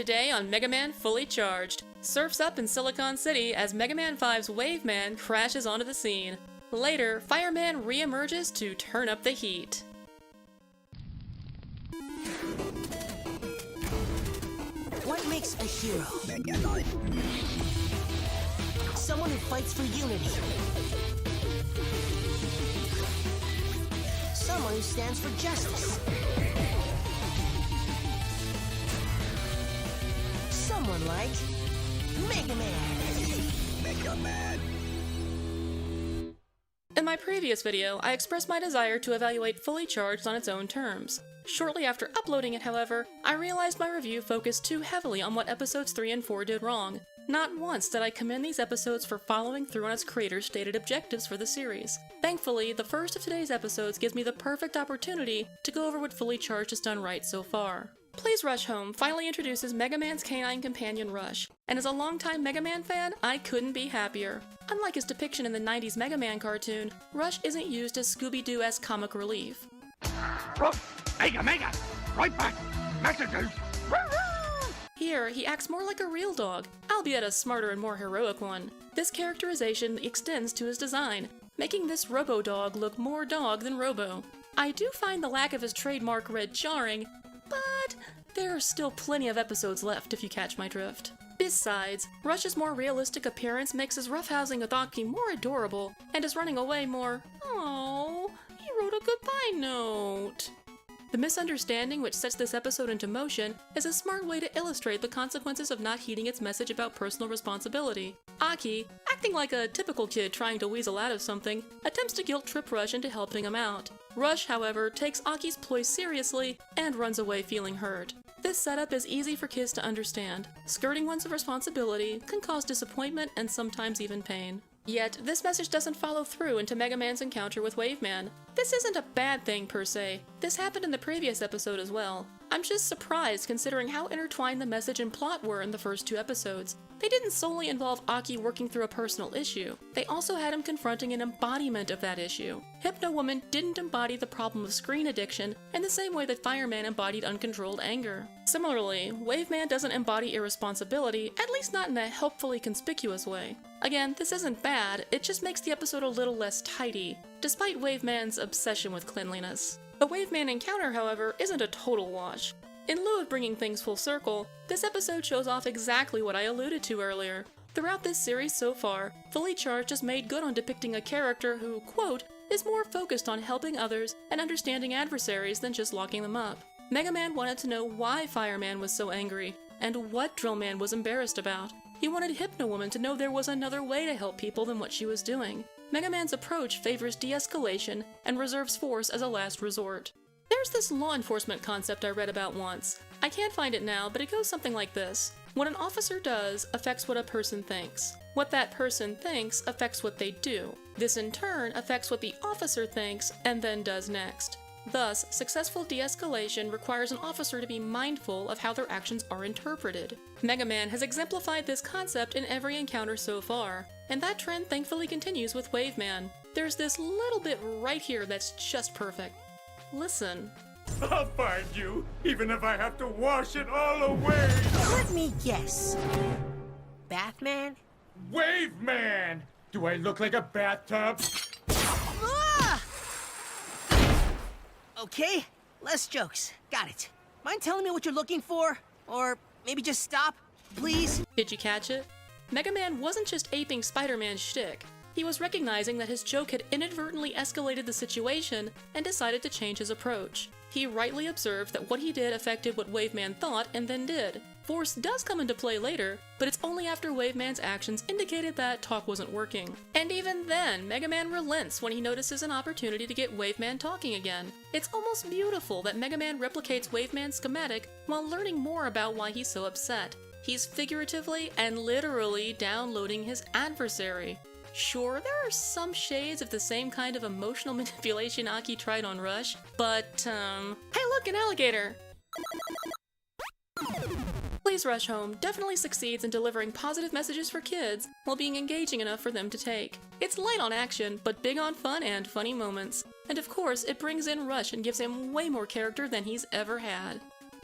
Today on Mega Man Fully Charged, surfs up in Silicon City as Mega Man 5's Wave Man crashes onto the scene. Later, Fireman re-emerges to turn up the heat. What makes a hero? Mega Man. Someone who fights for unity. Someone who stands for justice. Someone like Mega Man. Mega Man. In my previous video, I expressed my desire to evaluate Fully Charged on its own terms. Shortly after uploading it, however, I realized my review focused too heavily on what episodes 3 and 4 did wrong. Not once did I commend these episodes for following through on its creators' stated objectives for the series. Thankfully, the first of today's episodes gives me the perfect opportunity to go over what Fully Charged has done right so far. Please Rush Home finally introduces Mega Man's canine companion Rush, and as a longtime Mega Man fan, I couldn't be happier. Unlike his depiction in the 90s Mega Man cartoon, Rush isn't used as Scooby-Doo-esque comic relief. Mega! Right back! Messages! Here, he acts more like a real dog, albeit a smarter and more heroic one. This characterization extends to his design, making this Robo-Dog look more dog than Robo. I do find the lack of his trademark red jarring, but there are still plenty of episodes left if you catch my drift. Besides, Rush's more realistic appearance makes his roughhousing with Aki more adorable, and his running away more, "Aww, he wrote a goodbye note." The misunderstanding which sets this episode into motion is a smart way to illustrate the consequences of not heeding its message about personal responsibility. Aki, acting like a typical kid trying to weasel out of something, attempts to guilt-trip Rush into helping him out. Rush, however, takes Aki's ploy seriously and runs away feeling hurt. This setup is easy for kids to understand. Skirting one's responsibility can cause disappointment and sometimes even pain. Yet, this message doesn't follow through into Mega Man's encounter with Wave Man. This isn't a bad thing per se. This happened in the previous episode as well. I'm just surprised considering how intertwined the message and plot were in the first two episodes. They didn't solely involve Aki working through a personal issue. They also had him confronting an embodiment of that issue. Hypno Woman didn't embody the problem of screen addiction in the same way that Fireman embodied uncontrolled anger. Similarly, Wave Man doesn't embody irresponsibility, at least not in a helpfully conspicuous way. Again, this isn't bad, it just makes the episode a little less tidy, despite Wave Man's obsession with cleanliness. The Wave Man encounter, however, isn't a total wash. In lieu of bringing things full circle, this episode shows off exactly what I alluded to earlier. Throughout this series so far, Fully Charged has made good on depicting a character who, quote, is more focused on helping others and understanding adversaries than just locking them up. Mega Man wanted to know why Fireman was so angry, and what Drillman was embarrassed about. He wanted Hypno Woman to know there was another way to help people than what she was doing. Mega Man's approach favors de-escalation and reserves force as a last resort. There's this law enforcement concept I read about once. I can't find it now, but it goes something like this. What an officer does affects what a person thinks. What that person thinks affects what they do. This in turn affects what the officer thinks and then does next. Thus, successful de-escalation requires an officer to be mindful of how their actions are interpreted. Mega Man has exemplified this concept in every encounter so far, and that trend thankfully continues with Wave Man. There's this little bit right here that's just perfect. Listen. I'll find you, even if I have to wash it all away! Let me guess. Batman? Wave Man! Do I look like a bathtub? Ah! Okay, less jokes. Got it. Mind telling me what you're looking for? Or maybe just stop, please? Did you catch it? Mega Man wasn't just aping Spider-Man's shtick. He was recognizing that his joke had inadvertently escalated the situation and decided to change his approach. He rightly observed that what he did affected what Wave Man thought and then did. Force does come into play later, but it's only after Wave Man's actions indicated that talk wasn't working. And even then, Mega Man relents when he notices an opportunity to get Wave Man talking again. It's almost beautiful that Mega Man replicates Wave Man's schematic while learning more about why he's so upset. He's figuratively and literally downloading his adversary. Sure, there are some shades of the same kind of emotional manipulation Aki tried on Rush, but, hey look, an alligator! Please Rush Home definitely succeeds in delivering positive messages for kids while being engaging enough for them to take. It's light on action, but big on fun and funny moments. And of course, it brings in Rush and gives him way more character than he's ever had.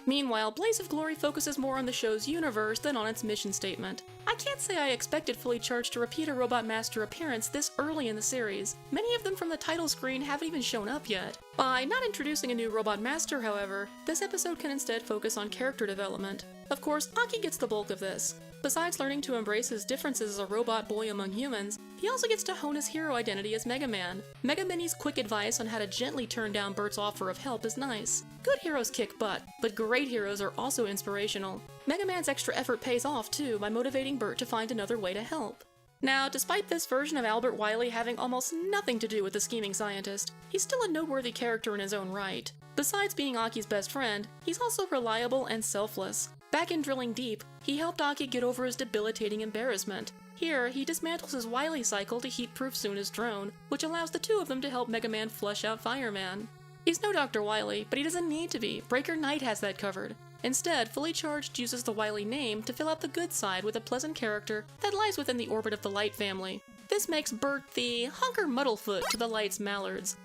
Meanwhile, Blaze of Glory focuses more on the show's universe than on its mission statement. I can't say I expected Fully Charged to repeat a Robot Master appearance this early in the series. Many of them from the title screen haven't even shown up yet. By not introducing a new Robot Master, however, this episode can instead focus on character development. Of course, Aki gets the bulk of this. Besides learning to embrace his differences as a robot boy among humans, he also gets to hone his hero identity as Mega Man. Mega Mini's quick advice on how to gently turn down Bert's offer of help is nice. Good heroes kick butt, but great heroes are also inspirational. Mega Man's extra effort pays off too by motivating Bert to find another way to help. Now, despite this version of Albert Wily having almost nothing to do with the scheming scientist, he's still a noteworthy character in his own right. Besides being Aki's best friend, he's also reliable and selfless. Back in Drilling Deep, he helped Aki get over his debilitating embarrassment. Here, he dismantles his Wily cycle to heat-proof Suna's drone, which allows the two of them to help Mega Man flush out Fireman. He's no Dr. Wily, but he doesn't need to be. Breaker Knight has that covered. Instead, Fully Charged uses the Wily name to fill out the good side with a pleasant character that lies within the orbit of the Light family. This makes Bert the Hunker Muddlefoot to the Light's Mallards.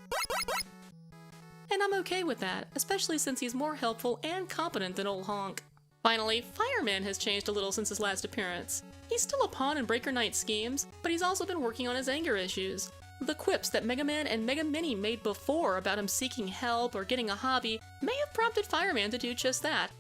And I'm okay with that, especially since he's more helpful and competent than old Honk. Finally, Fireman has changed a little since his last appearance. He's still a pawn in Breaker Knight's schemes, but he's also been working on his anger issues. The quips that Mega Man and Mega Mini made before about him seeking help or getting a hobby may have prompted Fireman to do just that.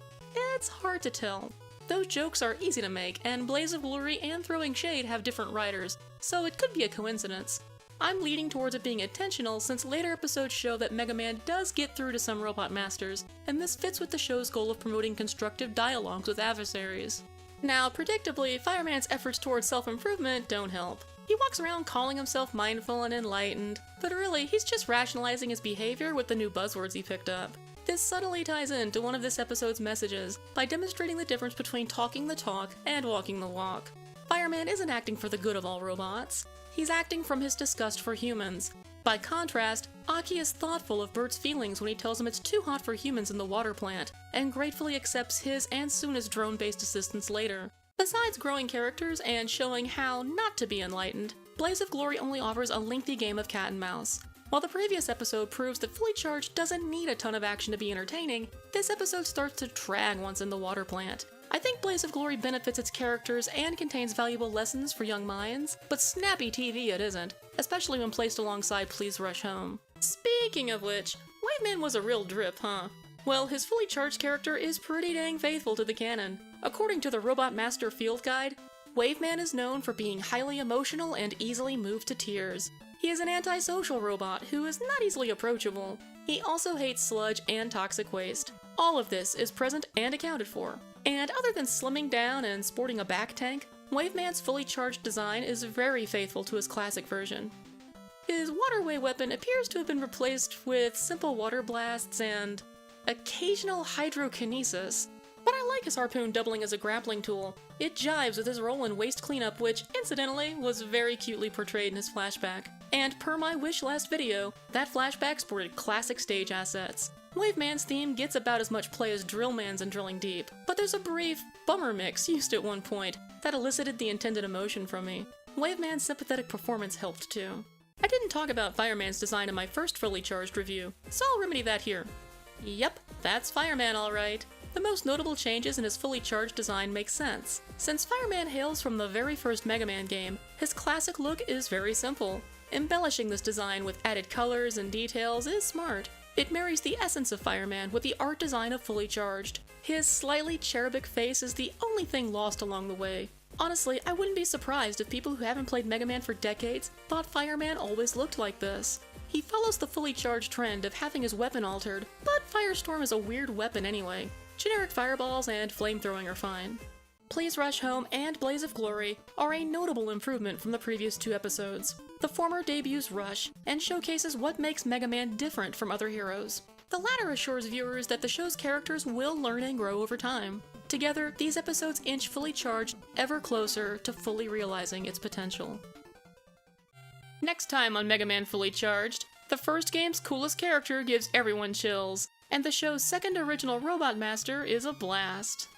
It's hard to tell. Those jokes are easy to make, and Blaze of Glory and Throwing Shade have different writers, so it could be a coincidence. I'm leaning towards it being intentional since later episodes show that Mega Man does get through to some Robot Masters, and this fits with the show's goal of promoting constructive dialogues with adversaries. Now, predictably, Fireman's efforts towards self-improvement don't help. He walks around calling himself mindful and enlightened, but really, he's just rationalizing his behavior with the new buzzwords he picked up. This subtly ties into one of this episode's messages by demonstrating the difference between talking the talk and walking the walk. Fireman isn't acting for the good of all robots. He's acting from his disgust for humans. By contrast, Aki is thoughtful of Bert's feelings when he tells him it's too hot for humans in the water plant, and gratefully accepts his and Suna's drone-based assistance later. Besides growing characters and showing how not to be enlightened, Blaze of Glory only offers a lengthy game of cat and mouse. While the previous episode proves that Fully Charged doesn't need a ton of action to be entertaining, this episode starts to drag once in the water plant. I think Blaze of Glory benefits its characters and contains valuable lessons for young minds, but snappy TV it isn't, especially when placed alongside Please Rush Home. Speaking of which, Waveman was a real drip, huh? Well, his Fully Charged character is pretty dang faithful to the canon. According to the Robot Master Field Guide, Waveman is known for being highly emotional and easily moved to tears. He is an antisocial robot who is not easily approachable. He also hates sludge and toxic waste. All of this is present and accounted for. And other than slimming down and sporting a back tank, Waveman's Fully Charged design is very faithful to his classic version. His waterway weapon appears to have been replaced with simple water blasts and occasional hydrokinesis, but I like his harpoon doubling as a grappling tool. It jives with his role in waste cleanup, which, incidentally, was very cutely portrayed in his flashback. And per my wish last video, that flashback sported classic stage assets. Waveman's theme gets about as much play as Drillman's in Drilling Deep, but there's a brief bummer mix used at one point that elicited the intended emotion from me. Waveman's sympathetic performance helped too. I didn't talk about Fireman's design in my first Fully Charged review, so I'll remedy that here. Yep, that's Fireman alright. The most notable changes in his Fully Charged design make sense. Since Fireman hails from the very first Mega Man game, his classic look is very simple. Embellishing this design with added colors and details is smart. It marries the essence of Fireman with the art design of Fully Charged. His slightly cherubic face is the only thing lost along the way. Honestly, I wouldn't be surprised if people who haven't played Mega Man for decades thought Fireman always looked like this. He follows the Fully Charged trend of having his weapon altered, but Firestorm is a weird weapon anyway. Generic fireballs and flamethrowing are fine. Please Rush Home and Blaze of Glory are a notable improvement from the previous two episodes. The former debuts Rush and showcases what makes Mega Man different from other heroes. The latter assures viewers that the show's characters will learn and grow over time. Together, these episodes inch Fully Charged ever closer to fully realizing its potential. Next time on Mega Man Fully Charged, the first game's coolest character gives everyone chills, and the show's second original Robot Master is a blast.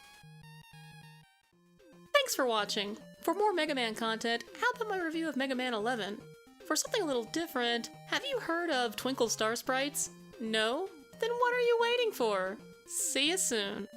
Thanks for watching! For more Mega Man content, how about my review of Mega Man 11? For something a little different, have you heard of Twinkle Star Sprites? No? Then what are you waiting for? See you soon.